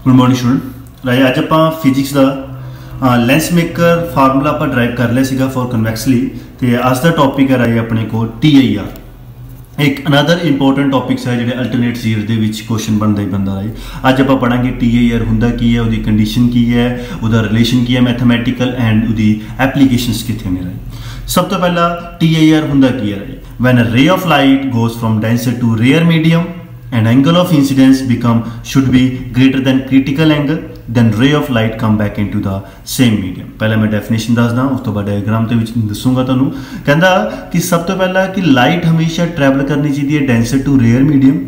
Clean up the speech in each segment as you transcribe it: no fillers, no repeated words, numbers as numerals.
Good morning student. राजे अज आप फिजिक्स का लेंस मेकर फार्मूला आप ड्राइव कर लिया सीगा फॉर कन्वैक्सली। तो अज का टॉपिक है राजे अपने को TIR। एक अनदर इंपोर्टेंट टॉपिक्स है जो अल्टरनेट सीरीज के क्वेश्चन बनता ही बनता रहे। अज आप पढ़ांगे TIR हुंदा की है, उसकी कंडीशन की है, उसका रिलेशन की है मैथमैटिकल एंड उसकी एप्लीकेशंस कितने ने रहे। सब तो पहला TIR हुंदा की है राजे, when a ray of light goes from denser to rarer medium and angle of incidence should be greater than critical angle, then ray of light come back into the same medium। पहले मैं definition दसदा, उस तो बाद diagram के दसूंगा तुहानू। कहंदा कि सब तो पहला कि लाइट हमेशा ट्रैवल करनी चाहिए डेंसर टू रेयर मीडियम,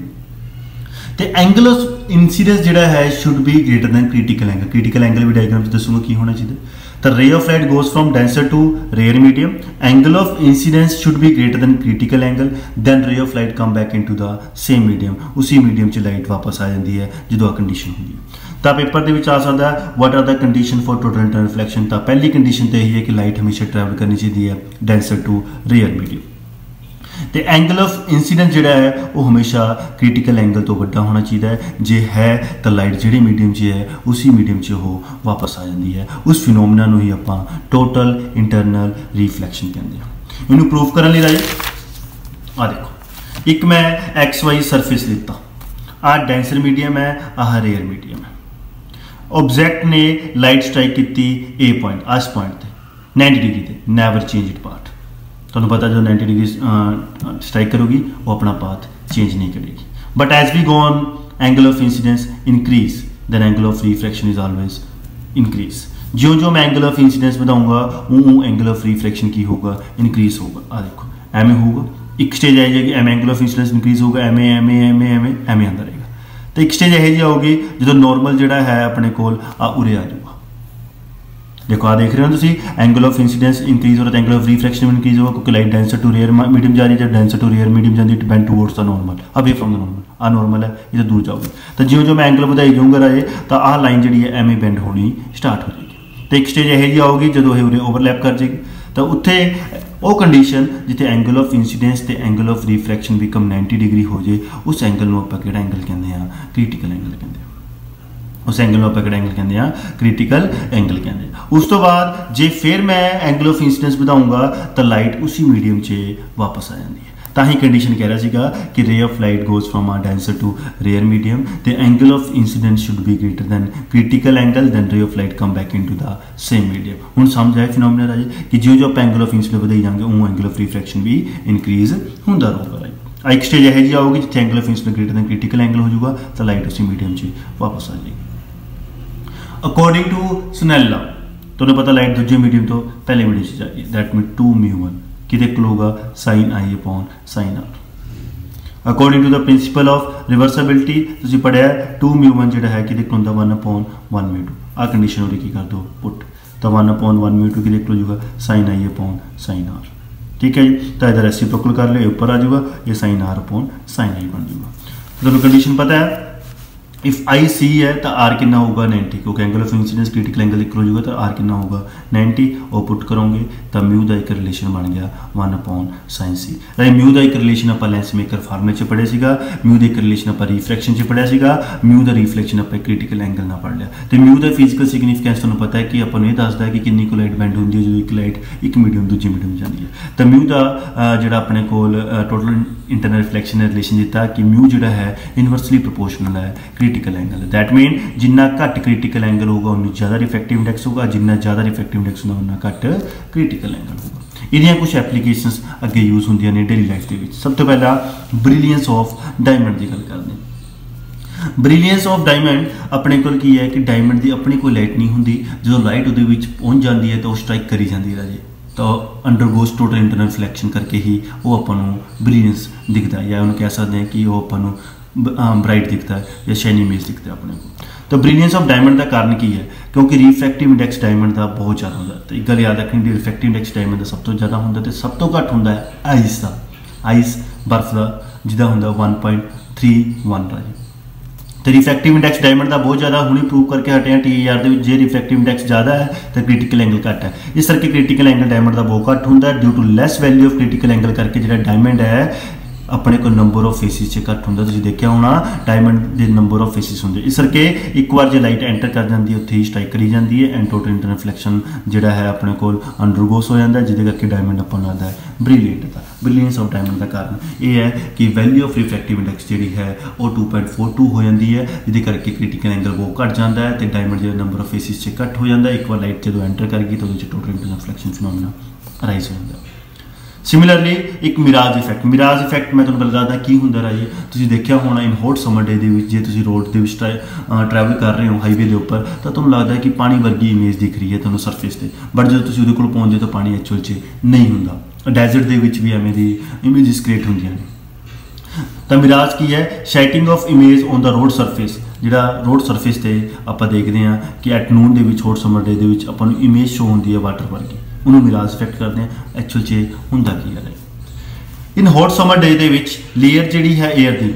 तो एंगल ऑफ इंसीडेंस जिहड़ा है should be greater than critical angle. Critical angle भी डायग्राम से दसूंगा की होना चाहिए। तो ray of light goes from denser to rarer medium, angle of incidence should be greater than critical angle, then ray of light come back into the same medium. उसी medium च light वापस आ जाती है जो कंडीशन होंगी। तो paper के आ सकता है what are the condition for total internal reflection. तो पहली कंडीशन तो यही है कि लाइट हमेशा ट्रैवल करनी चाहिए डेंसर टू रेयर मीडियम। तो एंगल ऑफ इंसीडेंस जिहड़ा है वो हमेशा क्रिटिकल एंगल तो वड्डा होना चाहिए। जे है तो लाइट जिहड़ी मीडियम च है उसी मीडियम च वो वापस आ जाती है। उस फिनोमिना नूं ही आपां टोटल इंटरनल रिफ्लैक्शन कहते हैं। इनू प्रूफ करने लई राजे आ देखो, एक मैं XY सरफेस लिता, आ डेंसर मीडियम है, आह रेयर मीडियम है। ऑब्जेक्ट ने लाइट स्ट्राइक की ए पॉइंट, इस पॉइंट पर 90 डिग्री से, नैवर चेंज इट पाथ। तो पता जो 90 डिग्री स्ट्राइक करोगी वो अपना पाथ चेंज नहीं करेगी। But as we go on angle of incidence increase, then angle of refraction is always increase. जो जो मैं एंगल ऑफ इंसिडेंस बताऊंगा वो एंगल ऑफ रिफ्रैक्शन की होगा, इंक्रीज होगा। आ देखो एम होगा, एक स्टेज आ जाएगी एम एंगल ऑफ इंसिडेंस इंक्रीज होगा, एम एम आंदा रहेगा। तो एक स्टेज यही आओगी जो नॉर्मल जोड़ा है अपने कोल उरे आ जाऊगा। देखो आ देख रहे हो तुम एंगल ऑफ इंसिडेंस इंक्रीज हो रहा है, एंगल ऑफ रिफ्रैक्शन इंक्रीज होगा क्योंकि light denser to rarer medium जा रही है। जब डेंसर टू रेयर मीडियम जाती है bend towards the normal, away from the normal. आ नॉर्मल है, इधर दूर जाओगे तो जो जो मैं एंगल बढ़ाई जाऊँगा राजे तो आह लाइन जी है एम बेंड होनी स्टार्ट हो जाएगी। तो एक स्टेज यही जी आओगी जो उरे ओवरलैप कर जाएगी। तो उत्थे वो कंडीशन जिथे एंगल ऑफ इंसिडेंस ते angle of refraction become 90 degree हो जाए, उस एंगल में आप किहड़ा एंगल कहते हैं, क्रिटिकल एंगल कहते हैं। उस एंगल में आप किहड़ा एंगल कहते हैं, क्रिटिकल एंगल कहते हैं। उस तो बाद जे फिर मैं एंगल ऑफ इंसिडेंस बढ़ाऊंगा तो लाइट उसी मीडियम से वापस आ जाती है। तो ही कंडीशन कह रहा सीगा कि ray of light goes from a denser to rarer medium, तो angle of incidence should be greater than critical angle, then ray of light come back into the same medium. हुण समझ आए फिनोमिना राजे कि जो जो आप एंगल ऑफ इंसिडेंस बढ़ाई जाएंगे वो एंगल ऑफ रिफ्रैक्शन भी इंक्रीज होंदा रहेगा। एक स्टेज यही जी आओगी जिथे angle of incidence greater than critical angle हो जाऊगा तो लाइट उसी मीडियम से वापस आ जाएगी। अकॉर्डिंग टू स्नेल लॉ तो पता लाइट दूजे मीडियम तो पहले मीडियम से जाएगी, दैट मीन 2μ1 कितने को होगा sin I upon sin R। According to the principle of reversibility तुसीं पढ़िया 2μ1 जो है कितने को 1/1μ2। आ कंडीशन हो की कर दो पुट, तो 1/1μ2 कितने को होगा sin I upon sin R। ठीक है जी, तो इधर रेसिप्रोकल कर लो, ऊपर आ जाऊगा ये sin R upon sin I बन जाऊगा। तो कंडीशन पता है इफ आई सी है तो आर कितना होगा 90, क्योंकि angle of incidence critical angle equal हो जाएगा तो आर कितना होगा 90। और पुट करोगे तो म्यू का एक रिलेशन बन गया 1/sin C। म्यू का एक रिलेशन आप लेंस मेकर फार्मूले च पढ़िया सीगा, म्यू का एक रिलेशन आप रिफ्रैक्शन च पढ़िया सीगा, म्यू का रिफ्लैक्शन आप क्रिटिकल एंगल ना पढ़ लिया। तो म्यू का फिजिकल सिग्निफिकेंस तुहानूं पता है कि अपन ये दसदा है कि कितनी को लाइट बैंड होंदी है जो एक लाइट एक मीडियम दूजे मीडियम जाती है। तो म्यू का जो अपने को टोटल इंटरनल रिफ्लैक्शन ने रिलेशन दिता कि म्यू जो है इनवर्सली प्रोपोर्शनल है क्रिटिकल एंगल। दैट मीन जिन्ना घट क्रिटिकल एंगल होगा उन्नी ज़्यादा रिफ्रैक्टिव इंडेक्स होगा, जिन्ना ज़्यादा रिफ्रैक्टिव इंडेक्स होगा उन्ना घट क्रिटिकल एंगल होगा। इहदियां कुछ एप्लीकेशंस अगे यूज होंदियां ने डेली लाइफ के। सब तो पहला ब्रिलियंस ऑफ डायमंड की गल करते हैं। ब्रिलियंस ऑफ डायमंड अपने को की है कि डायमंड की अपनी कोई लाइट नहीं होंगी, जो लाइट उहदे विच पहुंच जाती है तो स्ट्राइक करी जाती है राजे, तो अंडरगोज टोटल इंटरनल रिफ्लैक्शन करके ही वो अपन ब्रिलियंस दिखता है, या उन्हें कह सकते हैं कि वो अपन ब्राइट दिखता है या शाइनी इमेज दिखता है अपने को। तो ब्रिलियंस ऑफ डायमंड का कारण की है क्योंकि रिफ्रैक्टिव इंडेक्स डायमंड का बहुत ज़्यादा होता है। तो एक गल याद रखनी, रिफ्रैक्टिव इंडेक्स डायमंड का सब तो ज़्यादा होता है, सब तो घट होता है आइस का, आइस बर्फ का जिदा होंगे 1.31 राजे। तो रिफ्रैक्टिव इंडेक्स डायमंड का बहुत ज़्यादा हुणे प्रूव करके हटे हैं TIR जे रिफ्रैक्टिव इंडेक्स ज़्यादा है तो क्रिटिकल एंगल घट है। इस करके क्रिटिकल एंगल डायमंड का बहुत घट होंगे due to less value of critical angle करके जो डायमंड है अपने को नंबर ऑफ फेसिस से घट होंगे। तुसीं देखिया होना डायमंड के नंबर ऑफ फेसिस होंगे, इस करके एक बार जो लाइट एंटर कर जाती है उत्थे ही स्ट्राइक करी जाती है एंड टोटल इंटर रिफ्लैक्शन जोड़ा है अपने को अंडरगोस हो जाता है, जिसके करके डायमंड अपन लगता है ब्रिलियंट था। ब्रिलियंस ऑफ डायमंड का कारण यह है कि वैल्यू ऑफ रिफ्रैक्टिव इंडैक्स जी है वो 2.42 हो जाती है, जिसके करके क्रिटिकल एंगल बहुत घट जाता है तो डायमंड जो नंबर ऑफ फेसिस से घट हो जाता है। एक बार लाइट जो एंटर कर गई तो total inter reflection phenomena rise हो जाता है। सिमिलरली एक मिराज इफैक्ट मैं तुहानूं पहले दसदा की हुंदा राजे, तुसीं देखिया होना इन हॉट समर डे दे विच जे तुसीं रोड दे विच ट्रैवल कर रहे हो हाईवे के उपर तो तुहानूं लगदा है कि पानी वर्गी इमेज दिख रही है तुहानूं सरफेस ते, बट जो तुसीं उहदे कोल पहुंचदे तो पानी एक्चुअल च नहीं हुंदा। डेजर्ट दे विच भी एवें दी इमेजिस क्रिएट हुंदियां ने। तो मिराज की है sighting of image on the road surface, जिहड़ा रोड सरफेस ते आपां देखदे हां कि एट नून दे विच हॉट समर डे दे विच आपां नूं इमेज शो हुंदी है वाटर वर्गी, उन्होंने मिराज इफैक्ट करते हैं। एक्चुअल च हुंदा की है इन हॉट समर डे दे विच लेयर जिहड़ी है एयर की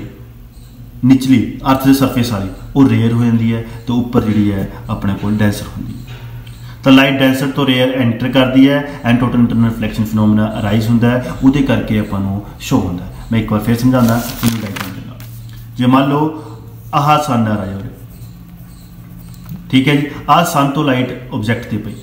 निचली अर्थ के सरफेस वाली वो रेयर हो जाती है तो उपर जी है अपने को डेंसर होंगी। तो लाइट डेंसर तो रेयर एंटर करती है and total internal reflection phenomena arise होंदा है, उहदे करके अपन शो होंदा है। मैं एक बार फिर समझाना इन्हूं डायग्राम दे नाल। जे मान लो आह सन आ रहा है, ठीक है जी, आह सन तो लाइट ऑब्जैक्ट ते पई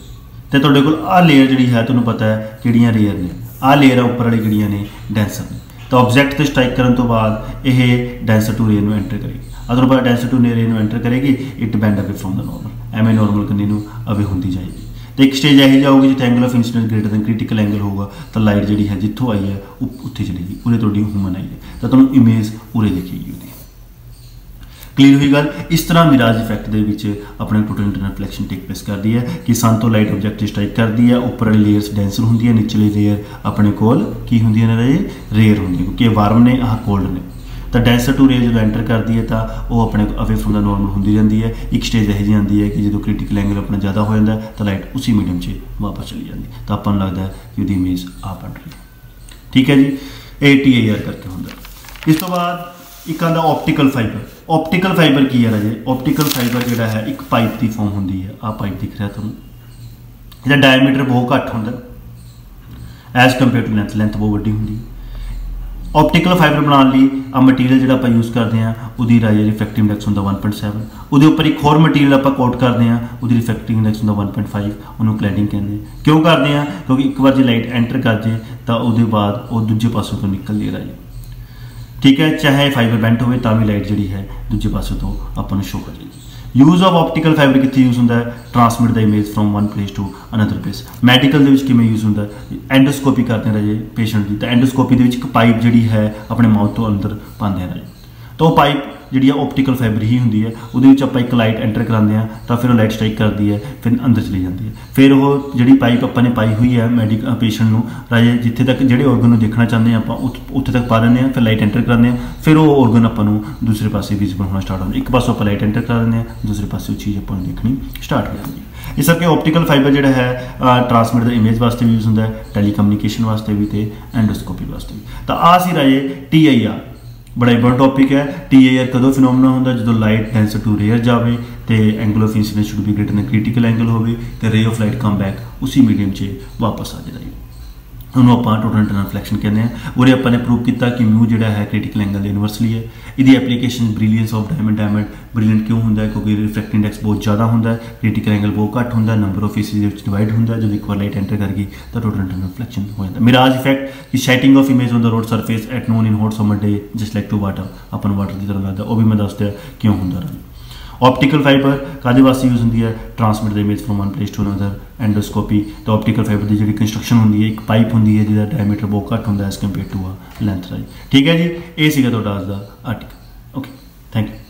तो तुहाडे कोल आ लेयर जिहड़ी है तुहानूं पता है किहड़ियां रेयर ने, आ लेयर उपर वाली किहड़ियां ने डेंसर ने। तो ऑब्जैक्ट ते स्ट्राइक करन तो बाद यह डेंसर टू रेयर नूं एंटर करेगी, अगर पता डेंसर टू रेयर नूं एंटर करेगी it bend away from the normal, एवें नॉर्मल कन्नी नूं अवे होंदी जाएगी। तो एक स्टेज यही जाऊगी जिथे angle of incidence greater than critical angle होगा तो लाइट जिहड़ी है जिथों आई है उत्थे चलेगी, उरे तुहाडी ह्यूमन आई है तो तुहानूं इमेज उरे दिखेगी उहदी। क्लीयर हुई गल। इस तरह मिराज इफैक्ट दे विच अपने total internal reflection take place करती है कि सन तो लाइट ऑब्जैक्ट स्ट्राइक करती है, उपर वाली लेयर्स डेंसर होंदी है, निचली लेयर अपने कोल की होंदी है रेयर होंदी है क्योंकि वार्म ने आह कोल्ड ने। तो डेंसर टू रेयर जो एंटर करती है तो वो अपने अवे फ्रॉम द नॉर्मल होंदी जाती है। एक स्टेज यही आती है कि जो क्रिटिकल एंगल अपना ज़्यादा हो जाता है तो लाइट उसी मीडियम से वापस चली जाती है, तो अपन लगता है कि वो इमेज आ बन रही है। ठीक है जी, ATAR करके होंगे। इस तो बाद एक आंदा ऑप्टिकल फाइबर की है राजे। ऑप्टिकल फाइबर जो है एक पाइप की फॉर्म होंगी है, आ पाइप दिख रहा तुहानूं, इसका डायमीटर बहुत घट होंदा एज कंपेयर टू लेंथ बहुत वड्डी होंदी है। ऑप्टिकल फाइबर बनाने लिए आ मटीरियल जो आप यूज़ करते हैं उसकी राजे रिफ्रैक्टिव इंडैक्स होंदा 1.7, उसके उपर एक होर मटीरियल आप कोट करते हैं उसकी रिफ्रैक्टिव इंडैक्स होंदा 1.5, उन्होंने क्लैडिंग कहते हैं। क्यों करते हैं? क्योंकि एक बार जो लाइट एंटर कर जाए तो उसके बाद वो दूजे पासों तो निकल नहीं राजे, ठीक है, चाहे फाइबर बेंट हो तो भी लाइट जी है दूजे पासों तो अपन शो कर जाएगी। यूज़ ऑफ ऑप्टिकल फाइबर कितने यूज़ होंदा है? Transmit the image from one place to another place. Medical दे विच किवें यूज़ होंदा है? एंडोस्कोपी करते हैं राजे पेशेंट की, तो एंडोस्कोपी दे विच एक पाइप जी है अपने माउथ तो अंदर पाते हैं राजे, तो पाइप जी ऑप्टिकल फाइबर ही होंगी है, वो आप एक लाइट एंटर कराते हैं तो फिर लाइट स्ट्राइक करती है फिर अंदर चली जाती है। फिर वो जी पाइप अपने पाई हुई है मैडिकल पेशेंट को राजे जिथे तक जोड़े ऑर्गन को देखना चाहते हैं आप उत्थे तक पा देंगे, फिर लाइट एंटर कराते हैं, फिर वो ऑर्गन अपन दूसरे पासे विजिबल होना स्टार्ट होता है। एक पासों आप लाइट एंटर करा देंगे, दूसरे पासे वो चीज़ अपन देखनी स्टार्ट हो जाती है। इस करके ऑप्टिकल फाइबर जो है ट्रांसमिट द इमेज वास्ते भी यूज़ होंदा है, टैलीकम्यूनिकेशन वास्ते भी तो एंडोस्कोपी वास्ते भी। तो आ सी राजे TIR बड़ा इंपॉर्टेंट टॉपिक है। TIR कदों फिनोमेना होंदा जो लाइट डेंसर टू रेयर जाए तो angle of incidence should be greater than critical angle हो तो ray of light come back उसी मीडियम से वापस आ जाए, उन्होंने आप टोटल इंटरनल रिफ्लैक्शन कहते हैं। और अपने प्रूव किया कि म्यू जो है क्रिटिकल एंगल इनवर्सली है। इसकी application brilliance of diamond brilliant क्यों होंदा है? क्योंकि रिफ्रैक्टिव इंडैक्स बहुत ज़्यादा होंदा है, क्रिटिकल एंगल बहुत घट होंदा है, नंबर ऑफ फेसिस डिवाइड होंदा है। जब एक बार लाइट एंटर कर गई तो टोटल इंटरनल रिफ्लैक्शन हो जाता है। मिराज इफेक्ट की sighting of image on the road surface at noon in hot summer day just like to water, अपन वाटर की तरह लगता है, वो भी मैं दस दिया क्यों होंदा रहा। ऑप्टिकल फाइबर कादे वास्ते यूज़ होंदी है? Transmit the image from one place to another. Endoscopy तो ऑप्टिकल फाइबर की जी कंस्ट्रक्शन होंदी है, एक पाइप होंदी है जिसका डायमीटर बहुत घट होंदा है एज कंपेयर टू आ लेंथ राइट। ठीक है जी, ये सीगा तुहाडा अज दा आर्टिकल। Okay, thank you.